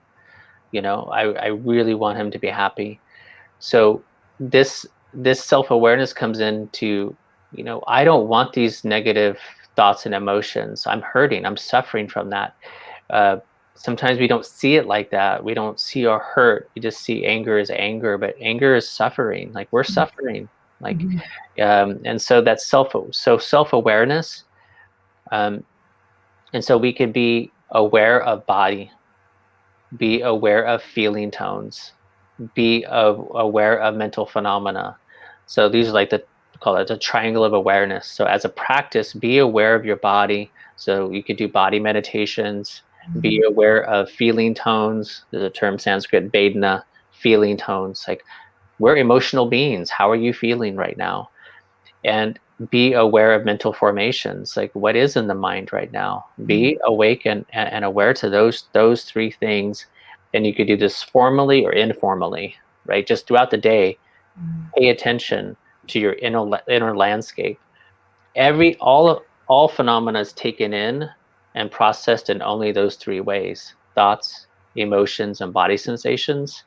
I really want him to be happy. So this self-awareness comes into, I don't want these negative thoughts and emotions. I'm hurting, I'm suffering from that. uh, Sometimes we don't see it like that. We don't see our hurt, we just see anger as anger, but anger is suffering. Like we're suffering, like Mhm. and so that's self-awareness. um, and so we could be aware of body, be aware of feeling tones, be aware of mental phenomena. So these are like call it the triangle of awareness. So as a practice, be aware of your body. So you could do body meditations, be aware of feeling tones. There's a term Sanskrit, Vedana, feeling tones. Like we're emotional beings. How are you feeling right now? And be aware of mental formations, like what is in the mind right now. Be awake and aware to those three things. And you could do this formally or informally, right? Just throughout the day, pay attention to your inner landscape. All phenomena is taken in and processed in only those three ways: thoughts, emotions, and body sensations.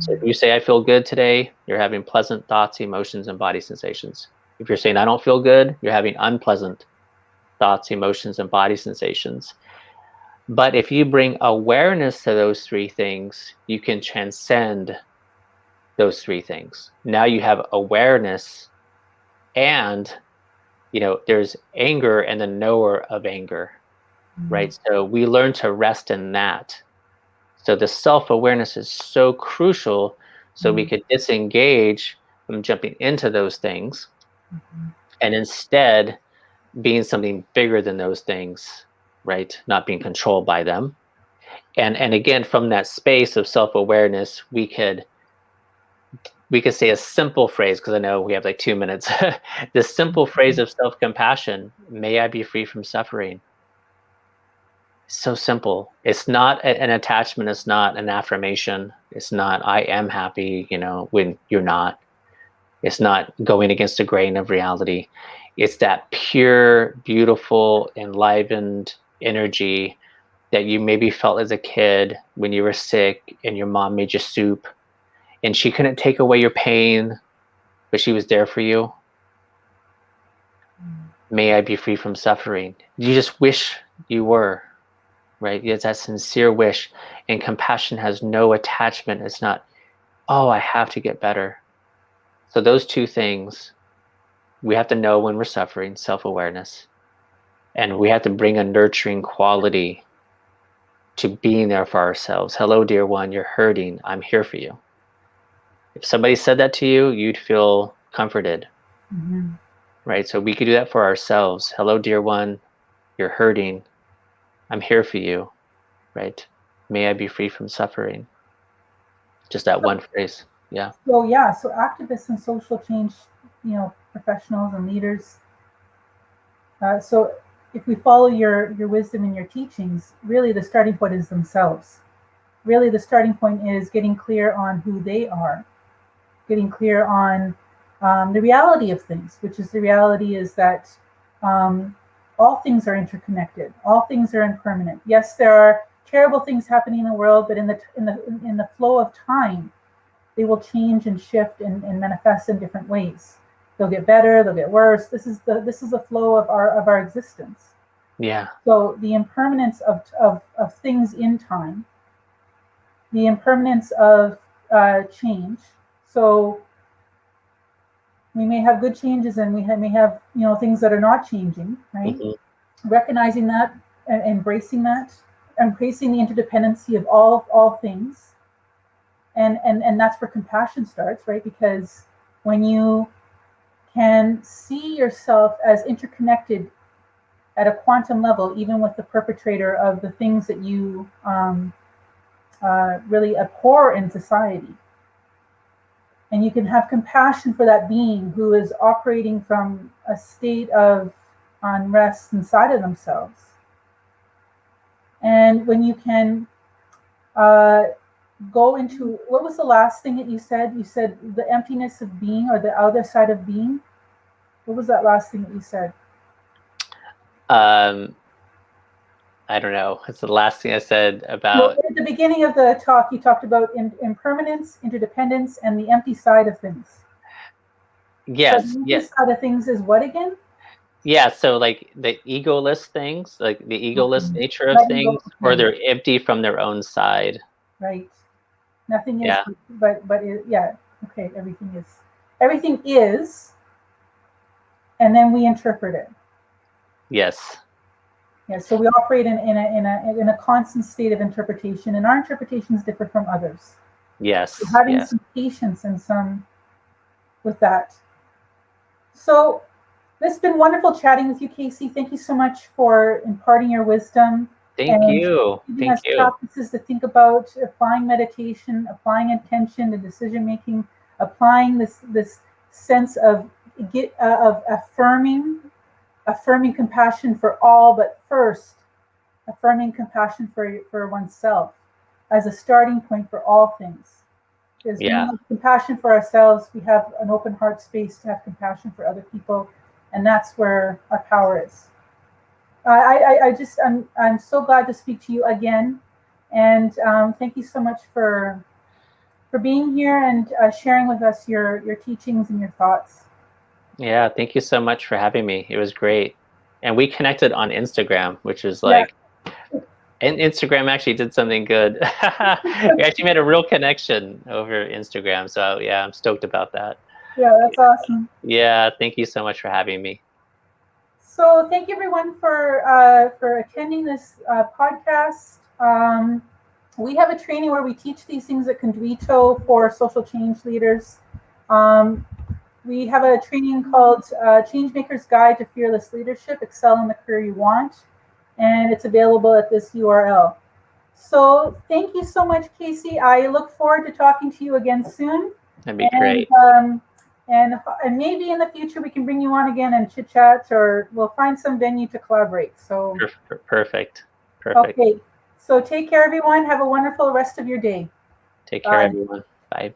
So if you say I feel good today, you're having pleasant thoughts, emotions, and body sensations. If you're saying I don't feel good, you're having unpleasant thoughts, emotions, and body sensations. But if you bring awareness to those three things, you can transcend those three things. Now you have awareness, and there's anger and the knower of anger, right? So we learn to rest in that. So the self-awareness is so crucial, so we could disengage from jumping into those things and instead being something bigger than those things, right? Not being controlled by them. And again, from that space of self-awareness, we could say a simple phrase, because I know we have like 2 minutes. The simple phrase of self-compassion: may I be free from suffering. So simple. It's not an attachment, it's not an affirmation, it's not I am happy, when you're not. It's not going against the grain of reality. It's that pure, beautiful, enlivened energy that you maybe felt as a kid when you were sick and your mom made you soup and she couldn't take away your pain, but she was there for you. May I be free from suffering. You just wish you were, right? It's that sincere wish. And compassion has no attachment. It's not, oh, I have to get better. So those two things, we have to know when we're suffering, self-awareness, and we have to bring a nurturing quality to being there for ourselves. Hello, dear one, you're hurting. I'm here for you. If somebody said that to you, you'd feel comforted, right? So we could do that for ourselves. Hello, dear one, you're hurting. I'm here for you, right? May I be free from suffering. Just that one phrase. Yeah. So activists and social change, professionals and leaders. So if we follow your wisdom and your teachings, really the starting point is themselves. Really the starting point is getting clear on who they are, getting clear on the reality of things, which is the reality is that all things are interconnected. All things are impermanent. Yes, there are terrible things happening in the world, but in the flow of time, they will change and shift and manifest in different ways. They'll get better, they'll get worse. This is the flow of our existence. Yeah. So the impermanence of things in time, the impermanence of change. So we may have good changes, and we may have things that are not changing, right? Mm-hmm. Recognizing that, and embracing that, embracing the interdependency of all things, and that's where compassion starts, right? Because when you can see yourself as interconnected at a quantum level, even with the perpetrator of the things that you really abhor in society, and you can have compassion for that being who is operating from a state of unrest inside of themselves. And when you can go into, what was the last thing that you said? You said the emptiness of being, or the other side of being. What was that last thing that you said? I don't know. It's the last thing I said about. Well, at the beginning of the talk, you talked about impermanence, interdependence, and the empty side of things. Yes. So the yes. empty side of things is what again? Yeah. So like the egoless things, like the egoless nature of things, or they're empty from their own side. Right. Nothing is, Yeah. but yeah. Okay. Everything is, and then we interpret it. Yes. Yeah, so we operate in a constant state of interpretation, and our interpretations differ from others. Yes. So having some patience and some with that. So it's been wonderful chatting with you, Cayce. Thank you so much for imparting your wisdom. Thank you. Giving us practices to think about, applying meditation, applying intention to decision making, applying this sense of affirming compassion for all, but first affirming compassion for oneself as a starting point for all things. Because when we have compassion for ourselves, we have an open heart space to have compassion for other people, and that's where our power is. I'm so glad to speak to you again, and thank you so much for being here and sharing with us your teachings and your thoughts. Yeah, thank you so much for having me. It was great. And we connected on Instagram, which is like, and Instagram actually did something good. We actually made a real connection over Instagram. So yeah, I'm stoked about that. Yeah, that's awesome. Yeah, thank you so much for having me. So thank you everyone for attending this podcast. We have a training where we teach these things at Conduitao for social change leaders. We have a training called Changemaker's Guide to Fearless Leadership, Excel in the Career You Want, and it's available at this URL. So thank you so much, Cayce. I look forward to talking to you again soon. That'd be great. And maybe in the future we can bring you on again and chit chat, or we'll find some venue to collaborate. So perfect. Okay. So take care, everyone. Have a wonderful rest of your day. Take care, everyone. Bye.